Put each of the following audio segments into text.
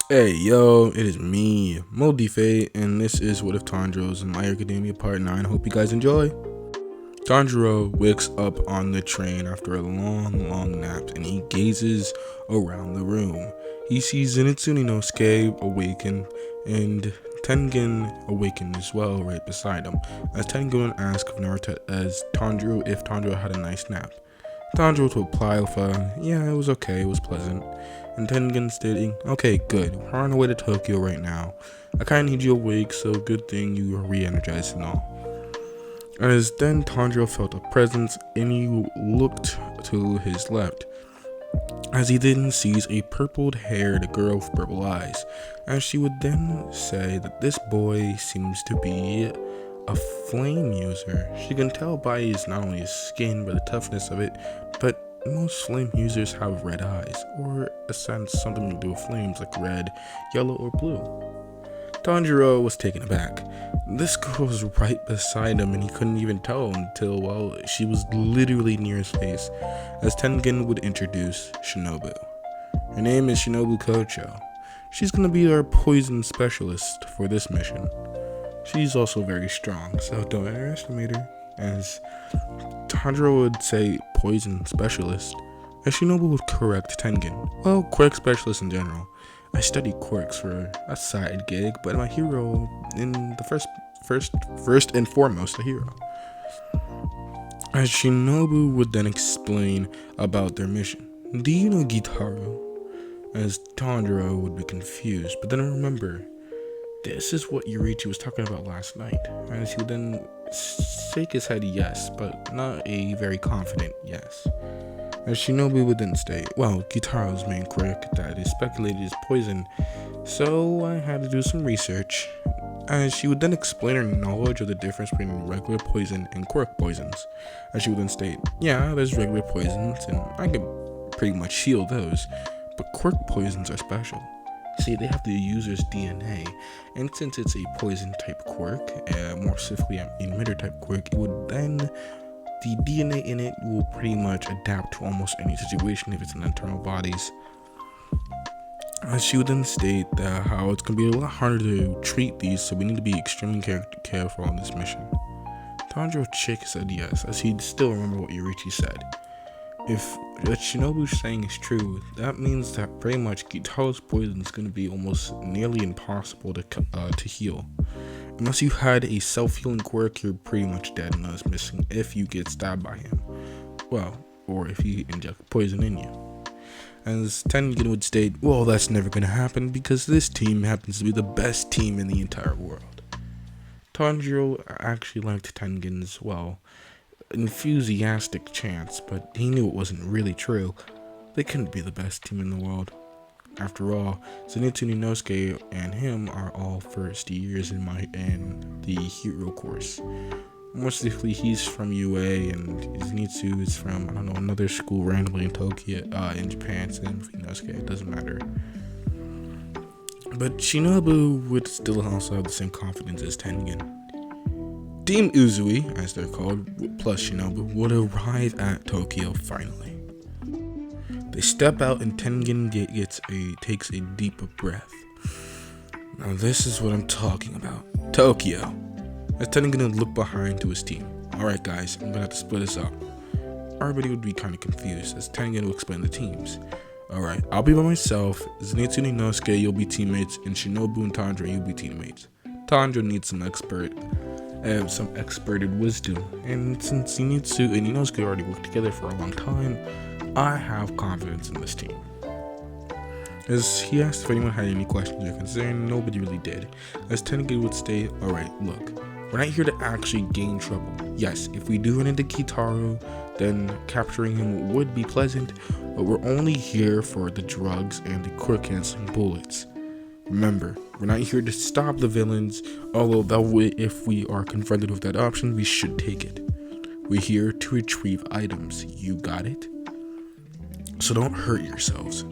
Hey yo, it is me, Moldife, and this is What If Tanjiro's in My Academia Part 9. Hope you guys enjoy. Tanjiro wakes up on the train after a long nap and he gazes around the room. He sees Zenitsu Inosuke awaken and Tengen awaken as well right beside him, as Tengen asks if Tanjiro had a nice nap. Tanjiro to reply with yeah, it was okay, it was pleasant. And Tengen stating, okay, good, we're on our way to Tokyo right now. I kinda need you awake, so good thing you are re-energized and all. As then Tanjiro felt a presence and he looked to his left, as he then sees a purple-haired girl with purple eyes, as she would then say that this boy seems to be a flame user. She can tell by not only his skin but the toughness of it, but most flame users have red eyes, or a sense something to do with flames like red, yellow, or blue. Tanjiro was taken aback. This girl was right beside him and he couldn't even tell until, well, she was literally near his face, as Tengen would introduce Shinobu. Her name is Shinobu Kocho. She's gonna be our poison specialist for this mission. She's also very strong, so don't underestimate her, as Tanjiro would say poison specialist, as Shinobu would correct Tengen. Well, quirk specialist in general. I study quirks for a side gig, but my hero in the first and foremost a hero. As Shinobu would then explain about their mission. Do you know Gitaru? As Tanjiro would be confused, but then remember, this is what Yurichi was talking about last night. As he would then shake his head yes, but not a very confident yes. As Shinobu would then state, well, Gitaro's main quirk that is speculated is poison, so I had to do some research. As she would then explain her knowledge of the difference between regular poison and quirk poisons. As she would then state, yeah, there's regular poisons, and I can pretty much heal those, but quirk poisons are special. See, they have the user's DNA, and since it's a poison type quirk, more specifically an emitter type quirk, it would then, the DNA in it will pretty much adapt to almost any situation if it's in internal bodies. She would then state that how it's going to be a lot harder to treat these, so we need to be extremely careful on this mission. Tanjiro Chick said yes, as he'd still remember what Yurichi said. If what Shinobu's saying is true, that means that pretty much Gitaro's poison is going to be almost nearly impossible to heal. Unless you had a self-healing quirk, you're pretty much dead and is missing if you get stabbed by him. Well, or if he inject poison in you. As Tengen would state, well, that's never going to happen because this team happens to be the best team in the entire world. Tanjiro actually liked Tengen's, well, enthusiastic chants, but he knew it wasn't really true. They couldn't be the best team in the world. After all, Zenitsu Inosuke and him are all first years in the hero course. More specifically, he's from UA and Zenitsu is from, I don't know, another school randomly in Tokyo, in Japan. Same with Inosuke, it doesn't matter. But Shinobu would still also have the same confidence as Tengen. Team Uzui, as they're called, plus Shinobu, would arrive at Tokyo finally. They step out and Tengen takes a deep breath. Now this is what I'm talking about. Tokyo. As Tengen would look behind to his team. Alright guys, I'm gonna have to split this up. Everybody would be kind of confused as Tengen would explain the teams. Alright, I'll be by myself, Zenitsu and Inosuke, you'll be teammates, and Shinobu and Tanjiro, you'll be teammates. Tanjiro needs some experted wisdom, and since Zenitsu and Inosuke already worked together for a long time, I have confidence in this team. As he asked if anyone had any questions or concern, nobody really did. As Tengen would state, alright, look, we're not here to actually gain trouble. Yes, if we do run into Gitaru, then capturing him would be pleasant, but we're only here for the drugs and the quirk canceling bullets. Remember, we're not here to stop the villains, although that way, if we are confronted with that option, we should take it. We're here to retrieve items, you got it? So don't hurt yourselves.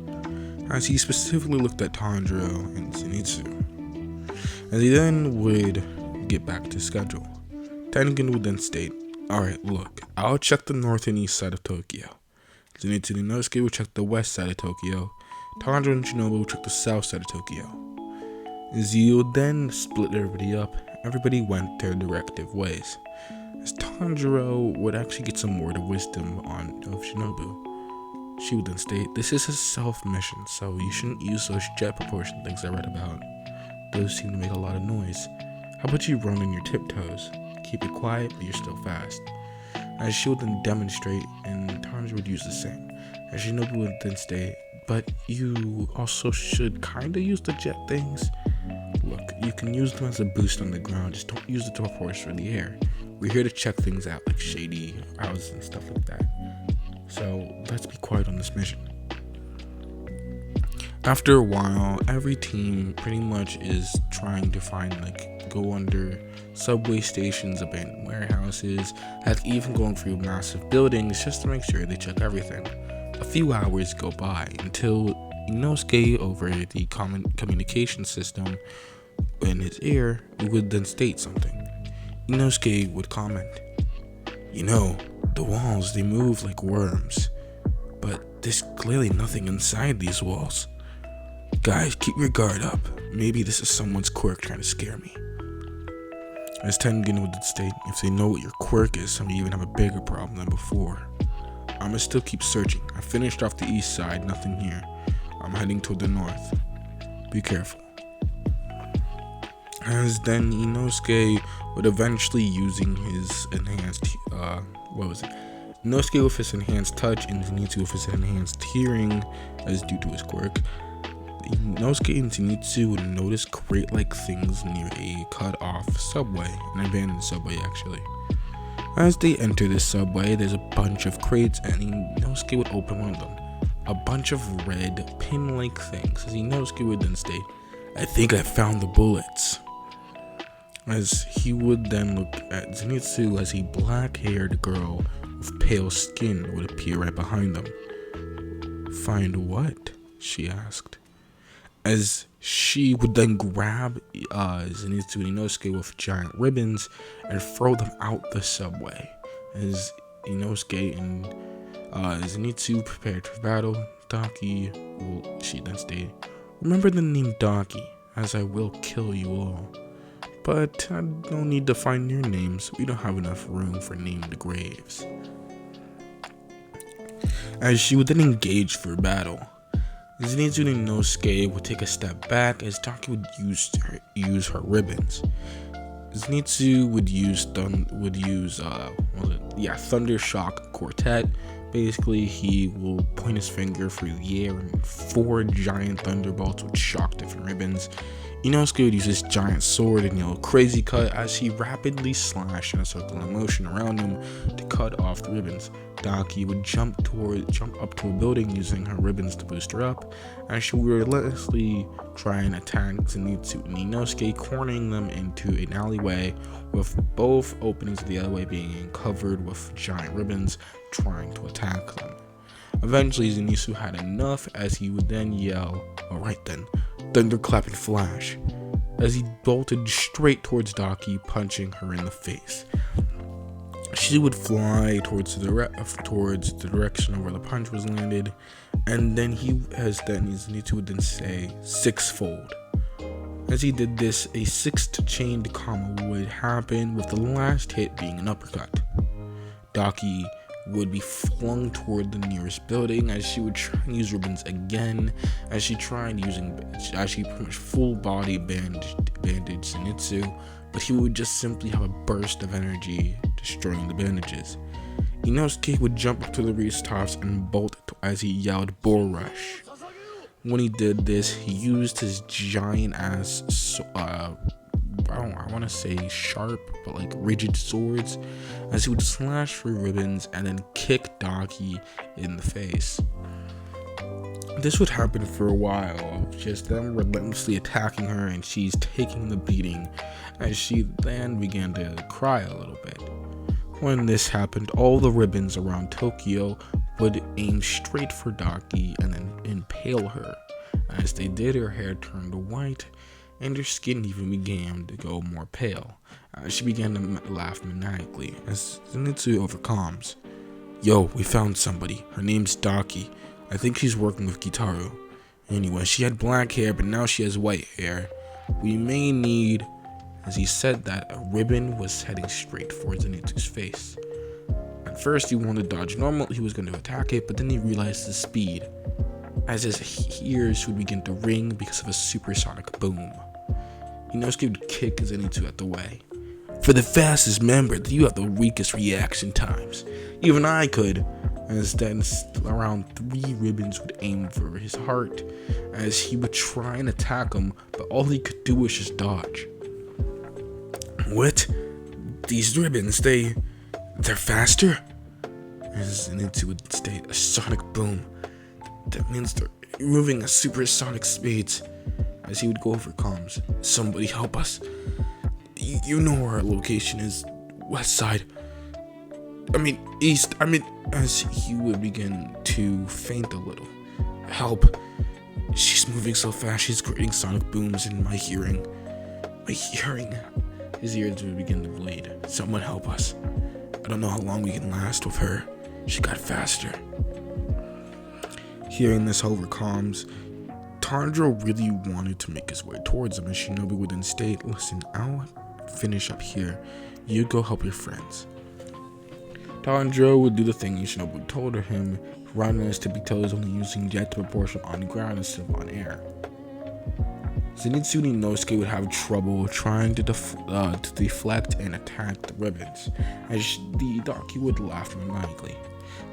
As he specifically looked at Tanjiro and Zenitsu. As he then would get back to schedule. Tengen would then state, alright, look, I'll check the north and east side of Tokyo. Zenitsu and Inosuke will check the west side of Tokyo. Tanjiro and Shinobu took the south side of Tokyo. As you then split everybody up, everybody went their respective ways. As Tanjiro would actually get some word of wisdom of Shinobu. She would then state, "This is a self-mission, so you shouldn't use those jet proportion things I read about. Those seem to make a lot of noise. How about you run on your tiptoes? Keep it quiet, but you're still fast." As she would then demonstrate, and Tanjiro would use the same. As Shinobu would then state, "But you also should kinda use the jet things. Look, you can use them as a boost on the ground, just don't use it to propulse through the air. We're here to check things out, like shady houses and stuff like that. So let's be quiet on this mission." After a while, every team pretty much is trying to go under subway stations, abandoned warehouses, heck, even going through massive buildings just to make sure they check everything. A few hours go by until Inosuke, over the common communication system in his ear, would then state something. Inosuke would comment, "The walls, they move like worms, but there's clearly nothing inside these walls. Guys, keep your guard up. Maybe this is someone's quirk trying to scare me." As Tengen would state, "If they know what your quirk is, some even have a bigger problem than before. I'ma still keep searching. I finished off the east side, nothing here. I'm heading toward the north. Be careful." As then Inosuke would eventually using his enhanced, Inosuke with his enhanced touch and Zenitsu with his enhanced hearing, as due to his quirk, Inosuke and Zenitsu would notice crate-like things near a cut-off subway, an abandoned subway actually. As they enter this subway, there's a bunch of crates, and Inosuke would open one of them. A bunch of red, pin-like things, as Inosuke would then state, "I think I found the bullets." As he would then look at Zenitsu as a black-haired girl with pale skin would appear right behind them. "Find what?" she asked. As she would then grab Zenitsu and Inosuke with giant ribbons and throw them out the subway. As Inosuke and Zenitsu prepared for battle, she then stated, "Remember the name Daki, as I will kill you all. But I don't need to find your names, we don't have enough room for named graves." As she would then engage for battle, Zenitsu and Inosuke would take a step back as Daki would use her ribbons. Zenitsu would use Thunder Shock Quartet. Basically, he will point his finger through the air and 4 giant thunderbolts would shock different ribbons. Inosuke would use his giant sword and yell Crazy Cut as he rapidly slashed in a circular motion around him to cut off the ribbons. Daki would jump up to a building using her ribbons to boost her up, as she would relentlessly try and attack Zenitsu and Inosuke, cornering them into an alleyway, with both openings of the alleyway being covered with giant ribbons trying to attack them. Eventually, Zenitsu had enough as he would then yell, "Alright then, thunderclap and flash," as he bolted straight towards Daki, punching her in the face. She would fly towards the direction of where the punch was landed, and then Zenitsu would then say, "Sixfold." As he did this, a 6th chained combo would happen, with the last hit being an uppercut. Daki would be flung toward the nearest building as she would try and use ribbons again, as she pretty much full body bandaged Zenitsu, but he would just simply have a burst of energy destroying the bandages. Inosuke would jump up to the rooftops and bolt as he yelled "Bull Rush." When he did this, he used his giant ass I want to say sharp, but like rigid swords, as he would slash through ribbons and then kick Daki in the face. This would happen for a while, just them relentlessly attacking her and she's taking the beating, as she then began to cry a little bit. When this happened, all the ribbons around Tokyo would aim straight for Daki and then impale her. As they did, her hair turned white, and her skin even began to go more pale. She began to laugh maniacally as Zenitsu overcomes. "Yo, we found somebody. Her name's Daki. I think she's working with Gitaru." Anyway, she had black hair, but now she has white hair. We may need, as he said that, a ribbon was heading straight for Zenitsu's face. At first, he wanted to dodge normal, he was going to attack it, but then he realized the speed, as his ears would begin to ring because of a supersonic boom. Inosuke would kick Zenitsu out the way. For the fastest member, you have the weakest reaction times. Even I could. As then around 3 ribbons would aim for his heart, as he would try and attack him, but all he could do was just dodge. What? These ribbons, they're faster? As Zenitsu would state, a sonic boom. That means they're moving at supersonic speeds. As he would go over comms. Somebody help us. You know where our location is. West side. East. As he would begin to faint a little. Help. She's moving so fast, she's creating sonic booms in my hearing. His ears would begin to bleed. Someone help us. I don't know how long we can last with her. She got faster. Hearing this over comms, Tanjiro really wanted to make his way towards him, and Shinobi would then state, listen, I'll finish up here. You go help your friends. Tanjiro would do the thing Shinobi told him, run on his tippy toes, only using jet to proportion on the ground instead of on air. Zenitsu and Inosuke would have trouble trying to deflect and attack the ribbons, as the Daki would laugh maniacally.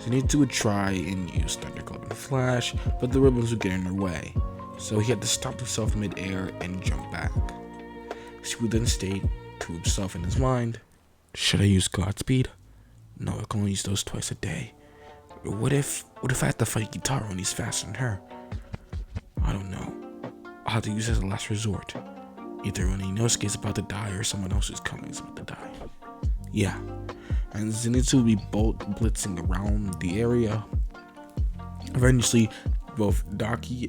Zenitsu would try and use Thunderclap and Flash, but the ribbons would get in their way, so he had to stop himself mid-air and jump back. He would then state to himself in his mind, should I use Godspeed? No, I can only use those twice a day. What if I have to fight Gitaro and he's faster than her? I don't know. I'll have to use it as a last resort. Either when Inosuke is about to die or someone else is coming is about to die. Yeah. And Zenitsu will be blitzing around the area. Eventually, both Daki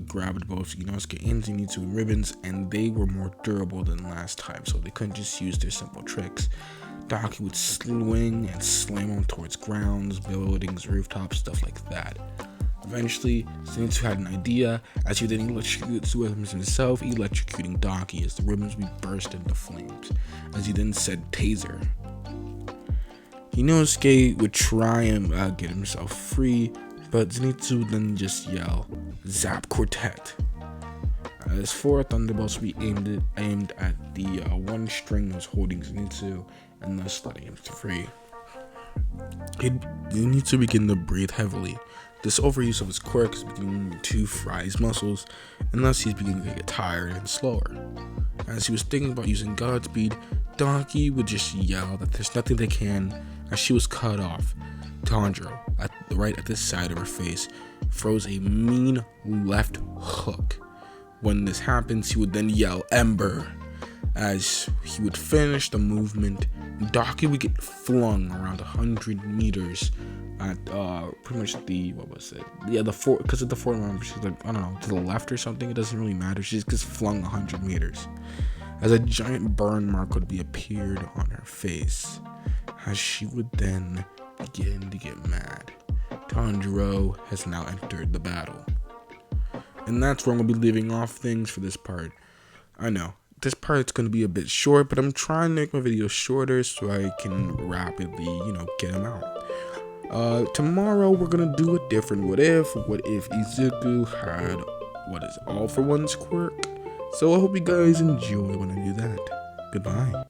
grabbed both Inosuke and Zenitsu ribbons, and they were more durable than last time, so they couldn't just use their simple tricks. Daki would swing and slam them towards grounds, buildings, rooftops, stuff like that. Eventually, Zenitsu had an idea, as he then electrocuted himself, electrocuting Daki as the ribbons would burst into flames, as he then said taser. Inosuke would try and get himself free, but Zenitsu would then just yell, Zap Quartet. As 4 thunderbolts would be aimed at the one string that was holding Zenitsu, and thus letting him free. He'd need to begin to breathe heavily. This overuse of his quirk is beginning to fry his muscles, and thus he's beginning to get tired and slower. As he was thinking about using Godspeed, Daki would just yell that there's nothing they can, as she was cut off. Tanjiro, right at the side of her face, throws a mean left hook. When this happens, he would then yell Ember, as he would finish the movement, and Daki would get flung around 100 meters at pretty much because of the four member, she's like, I don't know, to the left or something. It doesn't really matter. She just gets flung 100 meters, as a giant burn mark would be appeared on her face, as she would then begin to get mad. Tanjiro has now entered the battle, and that's where I'm gonna be leaving off things for this part. I know this part's gonna be a bit short, but I'm trying to make my videos shorter so I can rapidly, get them out. Tomorrow we're gonna do a different what if Izuku had what is all for one's quirk. So I hope you guys enjoy when I do that. Goodbye.